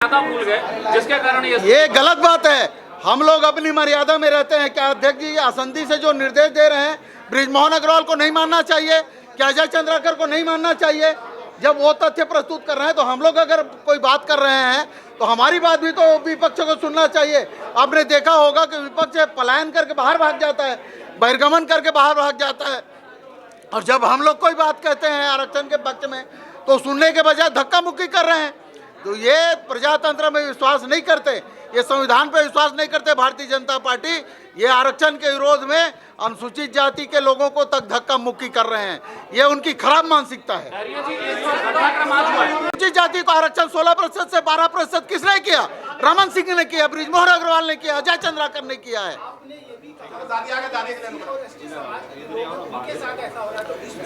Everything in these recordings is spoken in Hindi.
भूल गए, जिसके कारण ये गलत बात है। हम लोग अपनी मर्यादा में रहते हैं। क्या अध्यक्ष जी आसंदी से जो निर्देश दे रहे हैं, बृजमोहन अग्रवाल को नहीं मानना चाहिए? क्या अजय चंद्राकर को नहीं मानना चाहिए? जब वो तथ्य प्रस्तुत कर रहे हैं तो हम लोग अगर कोई बात कर रहे हैं तो हमारी बात भी तो विपक्ष को सुनना चाहिए। आपने देखा होगा कि विपक्ष पलायन करके बाहर भाग जाता है, बहिर्गमन करके बाहर भाग जाता है, और जब हम लोग कोई बात कहते हैं आरक्षण के पक्ष में तो सुनने के बजाय धक्का मुक्की कर रहे हैं। तो ये प्रजातंत्र में विश्वास नहीं करते, ये संविधान पे विश्वास नहीं करते भारतीय जनता पार्टी। ये आरक्षण के विरोध में अनुसूचित जाति के लोगों को तक धक्का मुक्की कर रहे हैं। ये उनकी खराब मानसिकता है। अनुसूचित जाति को आरक्षण 16% से 12% किसने किया? रमन सिंह ने किया, बृजमोहन अग्रवाल ने किया, अजय चंद्राकर ने किया है।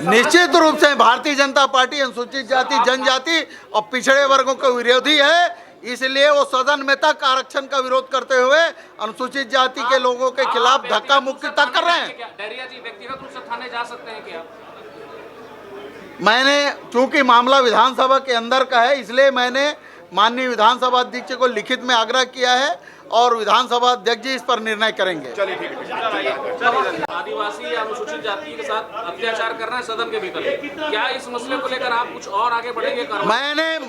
निश्चित रूप से भारतीय जनता पार्टी अनुसूचित जाति, जनजाति और पिछड़े वर्गों के विरोधी है, इसलिए वो सदन में तक आरक्षण का विरोध करते हुए अनुसूचित जाति के लोगों के खिलाफ धक्का मुक्की तक कर रहे हैं। डहरिया जी व्यक्तिगत रूप से थाने जा सकते हैं क्या? मैंने चूंकि मामला विधानसभा के अंदर का है, इसलिए मैंने माननीय विधानसभा अध्यक्ष को लिखित में आग्रह किया है और विधानसभा अध्यक्ष जी इस पर निर्णय करेंगे। चलिए ठीक है। आदिवासी अनुसूचित जाति के साथ अत्याचार कर रहे हैं सदन के भीतर, क्या इस मसले को लेकर आप कुछ और आगे बढ़ेंगे?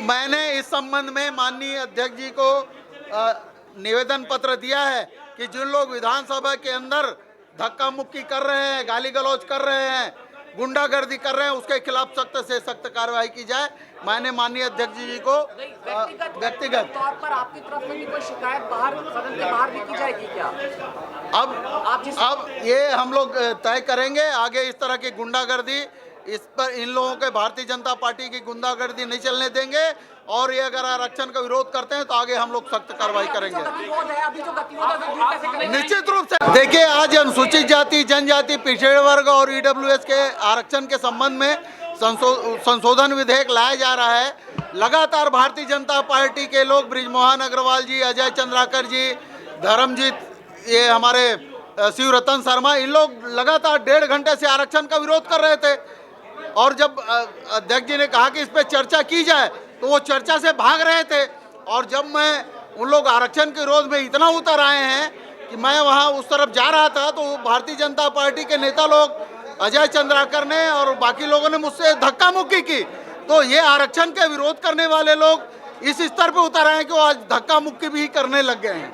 मैंने इस संबंध में माननीय अध्यक्ष जी को निवेदन पत्र दिया है कि जिन लोग विधानसभा के अंदर धक्का मुक्की कर रहे हैं, गाली गलौज कर रहे हैं, गुंडागर्दी कर रहे हैं, उसके खिलाफ सख्त से सख्त कार्रवाई की जाए। मैंने माननीय अध्यक्ष जी को व्यक्तिगत तौर पर आपकी तरफ से भी कोई शिकायत बाहर सदन के बाहर भी की जाएगी क्या? अब ये हम लोग तय करेंगे। आगे इस तरह की गुंडागर्दी, इस पर इन लोगों के भारतीय जनता पार्टी की गुंडागर्दी नहीं चलने देंगे, और ये अगर आरक्षण का विरोध करते हैं तो आगे हम लोग सख्त कार्रवाई करेंगे। निश्चित रूप से देखिए, आज अनुसूचित जाति, जनजाति, पिछड़े वर्ग और ईडब्ल्यूएस के आरक्षण के संबंध में संशोधन विधेयक लाया जा रहा है। लगातार भारतीय जनता पार्टी के लोग, बृजमोहन अग्रवाल जी, अजय चंद्राकर जी, धर्मजीत, ये हमारे शिवरतन शर्मा, इन लोग लगातार 1.5 घंटे से आरक्षण का विरोध कर रहे थे। और जब अध्यक्ष जी ने कहा कि इस पर चर्चा की जाए तो वो चर्चा से भाग रहे थे। और जब मैं उन लोग आरक्षण के विरोध में इतना उतर आए हैं कि मैं वहाँ उस तरफ जा रहा था तो भारतीय जनता पार्टी के नेता लोग, अजय चंद्राकर ने और बाकी लोगों ने मुझसे धक्का मुक्की की। तो ये आरक्षण के विरोध करने वाले लोग इस स्तर पे उतर आए हैं कि वो आज धक्का मुक्की भी करने लग गए हैं।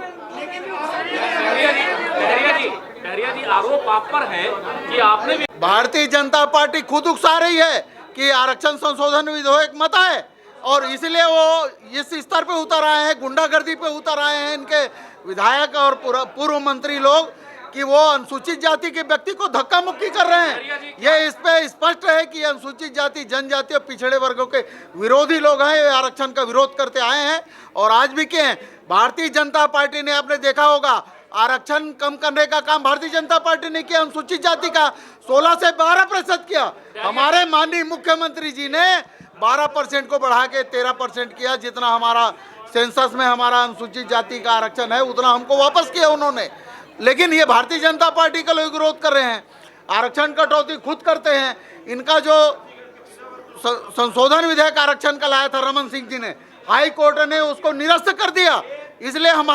डहरिया जी, आरोप आप पर है कि आपने भी भारतीय जनता पार्टी खुद उकसा रही है कि आरक्षण संशोधन विधेयक मत आए, और इसलिए वो इस स्तर पे उतर आए हैं, गुंडागर्दी पे उतर आए हैं इनके विधायक और पूर्व मंत्री लोग, कि वो अनुसूचित जाति के व्यक्ति को धक्का मुक्की कर रहे हैं। ये इस पे स्पष्ट है कि अनुसूचित जाति, जनजाति और पिछड़े वर्गों के विरोधी लोग हैं। ये आरक्षण का विरोध करते आए हैं और आज भी किए हैं। भारतीय जनता पार्टी ने, आपने देखा होगा, आरक्षण कम करने का काम भारतीय जनता पार्टी ने किया। अनुसूचित जाति का 16 से 12% किया। हमारे माननीय मुख्यमंत्री जी ने 12% को बढ़ा के 13% किया। जितना हमारा सेंसस में हमारा अनुसूचित जाति का आरक्षण है उतना हमको वापस किया उन्होंने। लेकिन ये भारतीय जनता पार्टी का लोग विरोध कर रहे हैं, आरक्षण कटौती खुद करते हैं। इनका जो संशोधन विधेयक आरक्षण का लाया था रमन सिंह जी ने, हाई कोर्ट ने उसको निरस्त कर दिया, इसलिए हम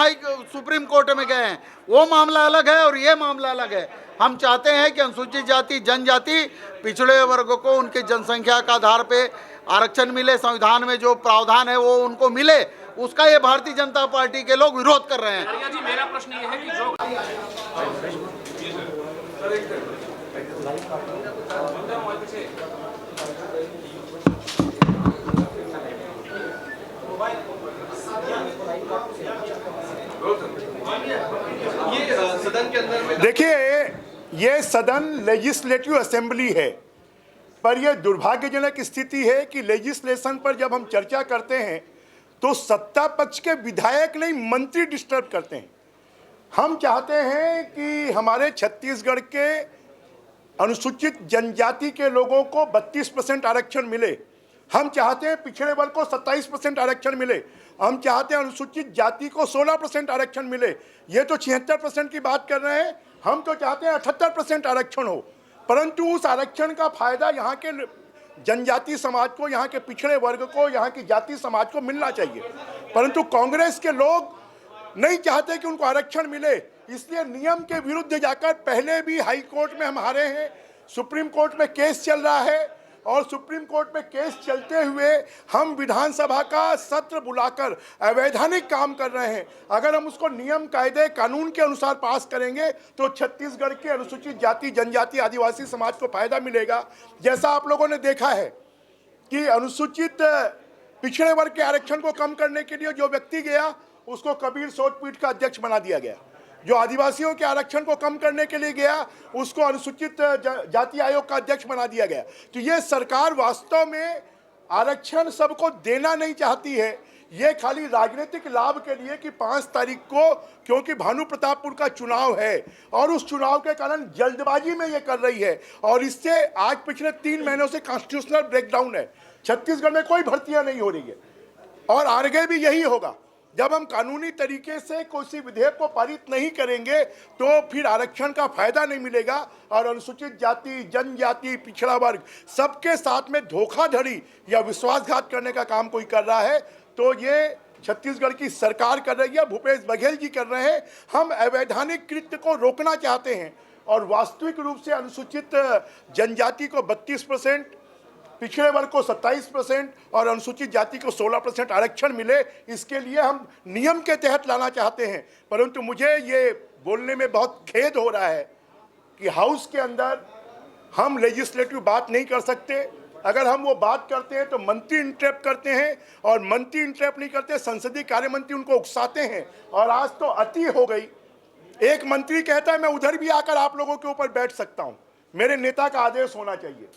सुप्रीम कोर्ट में गए हैं। वो मामला अलग है और ये मामला अलग है। हम चाहते हैं कि अनुसूचित जाति, जनजाति, पिछड़े वर्गों को उनकी जनसंख्या का आधार पे आरक्षण मिले, संविधान में जो प्रावधान है वो उनको मिले, उसका ये भारतीय जनता पार्टी के लोग विरोध कर रहे हैं। जी, मेरा प्रश्न ये है कि जो सदन के अंदर देखिए, ये सदन लेजिस्लेटिव असेंबली है, पर यह दुर्भाग्यजनक स्थिति है कि लेजिस्लेशन पर जब हम चर्चा करते हैं तो सत्ता पक्ष के विधायक नहीं, मंत्री डिस्टर्ब करते हैं। हम चाहते हैं कि हमारे छत्तीसगढ़ के अनुसूचित जनजाति के लोगों को 32% आरक्षण मिले। हम चाहते हैं पिछड़े वर्ग को 27% आरक्षण मिले। हम चाहते हैं अनुसूचित जाति को 16% आरक्षण मिले। ये तो 76% की बात कर रहे हैं, हम तो चाहते हैं 78% आरक्षण हो। परंतु उस आरक्षण का फायदा यहाँ के जनजाति समाज को, यहाँ के पिछड़े वर्ग को, यहाँ की जाति समाज को मिलना चाहिए, परंतु कांग्रेस के लोग नहीं चाहते कि उनको आरक्षण मिले, इसलिए नियम के विरुद्ध जाकर पहले भी हाई कोर्ट में हम हारे हैं, सुप्रीम कोर्ट में केस चल रहा है और सुप्रीम कोर्ट में केस चलते हुए हम विधानसभा का सत्र बुलाकर अवैधानिक काम कर रहे हैं। अगर हम उसको नियम कायदे कानून के अनुसार पास करेंगे तो छत्तीसगढ़ के अनुसूचित जाति जनजाति आदिवासी समाज को फायदा मिलेगा। जैसा आप लोगों ने देखा है कि अनुसूचित पिछड़े वर्ग के आरक्षण को कम करने के लिए जो व्यक्ति गया उसको कबीर सोच पीठ का अध्यक्ष बना दिया गया, जो आदिवासियों के आरक्षण को कम करने के लिए गया उसको अनुसूचित जाति आयोग का अध्यक्ष बना दिया गया। तो ये सरकार वास्तव में आरक्षण सबको देना नहीं चाहती है, ये खाली राजनीतिक लाभ के लिए कि 5 तारीख को क्योंकि भानु प्रतापपुर का चुनाव है और उस चुनाव के कारण जल्दबाजी में ये कर रही है और इससे आज पिछले 3 महीनों से कॉन्स्टिट्यूशनल ब्रेकडाउन है। छत्तीसगढ़ में कोई भर्तियां नहीं हो रही है और आगे भी यही होगा। जब हम कानूनी तरीके से किसी विधेयक को पारित नहीं करेंगे तो फिर आरक्षण का फायदा नहीं मिलेगा और अनुसूचित जाति जनजाति पिछड़ा वर्ग सबके साथ में धोखाधड़ी या विश्वासघात करने का काम कोई कर रहा है तो ये छत्तीसगढ़ की सरकार कर रही है, भूपेश बघेल जी कर रहे हैं। हम अवैधानिक कृत्य को रोकना चाहते हैं और वास्तविक रूप से अनुसूचित जनजाति को 32%, पिछड़े वर्ग को 27% और अनुसूचित जाति को 16% आरक्षण मिले, इसके लिए हम नियम के तहत लाना चाहते हैं। परंतु मुझे ये बोलने में बहुत खेद हो रहा है कि हाउस के अंदर हम लेजिस्लेटिव बात नहीं कर सकते। अगर हम वो बात करते हैं तो मंत्री इंटरप्ट करते हैं और मंत्री इंटरप्ट नहीं करते, संसदीय कार्य मंत्री उनको उकसाते हैं और आज तो अति हो गई। एक मंत्री कहता है मैं उधर भी आकर आप लोगों के ऊपर बैठ सकता हूँ, मेरे नेता का आदेश होना चाहिए।